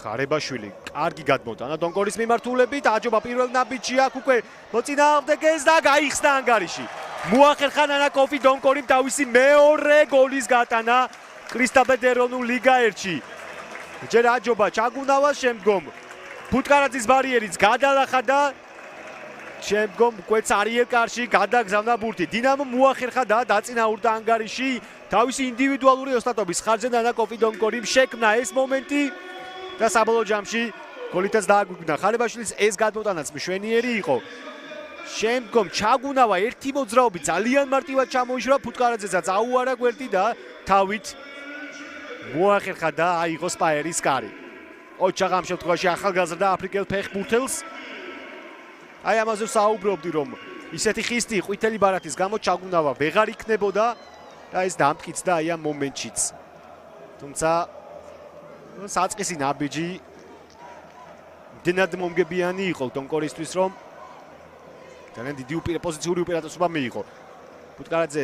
ხარებაშვილი კარგი გადმოტანა დონკორის მიმართულებით, აჯობა პირველ ნაბიჯში აქ უკვე მოწინააღმდეგეს და გაიხსნა ანგარიში. მოახერხა ნანაკოფი დონკორიმ თავისი მეორე გოლის გატანა კრისტალბედ ეროვნულ ლიგა 1-ში. ჯერ აჯობა ჩაგუნავა, შემდგომ ფუტკარაძის ბარიერიც გადალახა და შემდგომ უკვე წარიელ კარში გადაგზავნა ბურთი. დინამომ მოახერხა და დაწინაურდა ანგარიში. თავისი ინდივიდუალური ოსტატობის ხარჯზე ნანაკოფი დონკორიმ შექმნა ეს მომენტი და საბოლოო ჯამში გოლითაც დააგვიგნა. ხარებაშვილის ეს გადმოტანაც მშვენიერი იყო. შემდგომ ჩაგუნავა ერთი მოძრაობით ძალიან მარტივად ჩამოიშრა, ფუტკარაძესაც აუარა გვერდი და თავით მოახერხა და აიღო სპაერის კარი. ოჩაღა ამ შემთხვევაში ახალგაზრდა აფრიკელ ფეხბურთელს. აი ამაზე საუბრობდი, რომ ისეთი ხისტი ყვითელი ბარათის გამო ჩაგუნავა ვეღარ იქნებოდა და ეს დამტკიცდა აი ამ მომენტშიც. თუმცა საწყისი ნაბიჯი მდენად მომგებიანი იყო დონკორისთვის, რომ ძალიან დიდი პოზიციური უპირატესობა მიიღო. ფუტკარაძე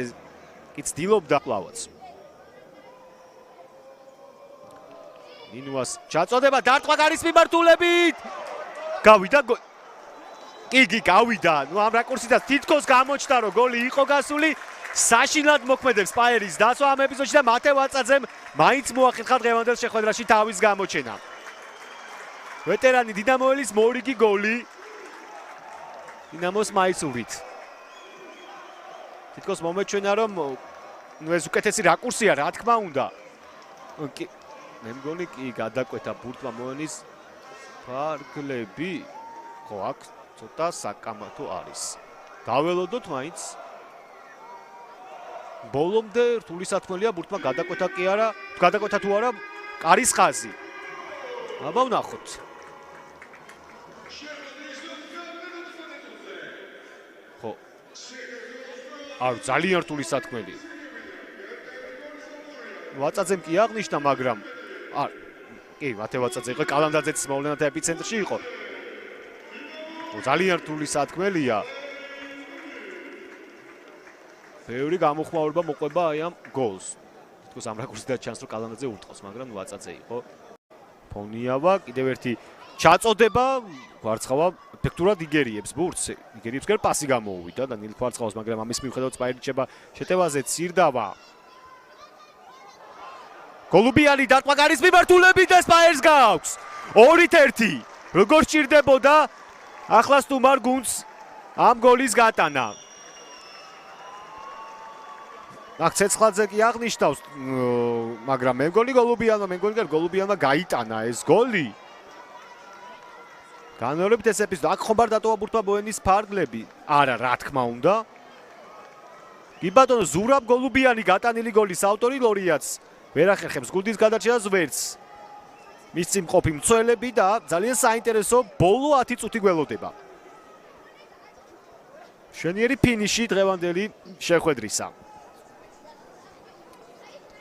კი ცდილობდა კლავაც. ნინუას ჩაწოდება დარტყმა გარის მიმართულებით. გავიდა კი გავიდა. ნუ ამ რაკურსიდან თითქოს გამოჩნდა, რომ გოლი იყო გასული. საშინლად მოქმედებს სპაერის დაცვა ამ ეპიზოდში და მათე ვაწაძემ მაინც მოახერხა დღევანდელ შეხვედრაში თავის გამოჩენა. ვეტერანი დინამოელის მორიგი გოლი დინამოს მაისურით. თითქოს მომეჩვენა, რომ ნუ ეს უკეთესი რაკურსია, რა თქმა უნდა. მე მგონი კი გადაკვეთა ბურთმა მოენის ფარგლები. ხო, აქ ცოტა საკამათო არის. დაველოდოთ მაინც. ბოლომდე რთული სათქმელია ბურთმა გადაკვეთა კი არა, გადაკვეთა თუ არა კარის ხაზი. აბა ვნახოთ. ხო. არ ძალიან რთული სათქმელი. ვაწაძემ კი აღნიშნა, მაგრამ კი, მათე ვაწაძე იყო, კალანდაძეც მოვლენათა ეპიცენტრში იყო. ძალიან რთული სათქმელია. ბევრი გამოხმაურება მოყვება აი ამ გოლს. თითქოს ამ რაკურსიდან ჩანს, რომ კალანდაძე ურტყავს, მაგრამ ვაწაძე იყო. ფონიავა, კიდევ ერთი ჩაწოდება, კვარცხავა ეფექტურად იგერიებს ბურთს. იგერიებს კი პასი გამოუვიდა და ნილ კვარცხავას, მაგრამ ამის მიუხედავად სპაერი რჩება შეტევაზე ცირდავა. გოლუბიანი დარტყმა გარის მიმართულებით და სპაერს გააქვს. 2-1. როგორ სჭირდებოდა ახლა სტუმარ გუნდს ამ გოლის გატანა. აქ ცეცხლაძე კი აღნიშნავს, მაგრამ მე მგონი გოლუბიანმა გაიტანა ეს გოლი. განმეორებით ეს ეპიზოდი, აქ ხომ არ დატოვა ბურთმა ბოენის ფარგლები? არა, რა თქმა უნდა. კი ბატონო, ზურაბ გოლუბიანი გატანილი გოლის ავტორი ლორიაც ვერ ახერხებს გუნდის გადარჩენას ვერც. მის წინ მყოფი მცველები და ძალიან საინტერესო ბოლო 10 წუთი გველოდება. მშვენიერი ფინიში დღევანდელი შეხვედრისა.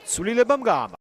სულილებამ გაამართლა.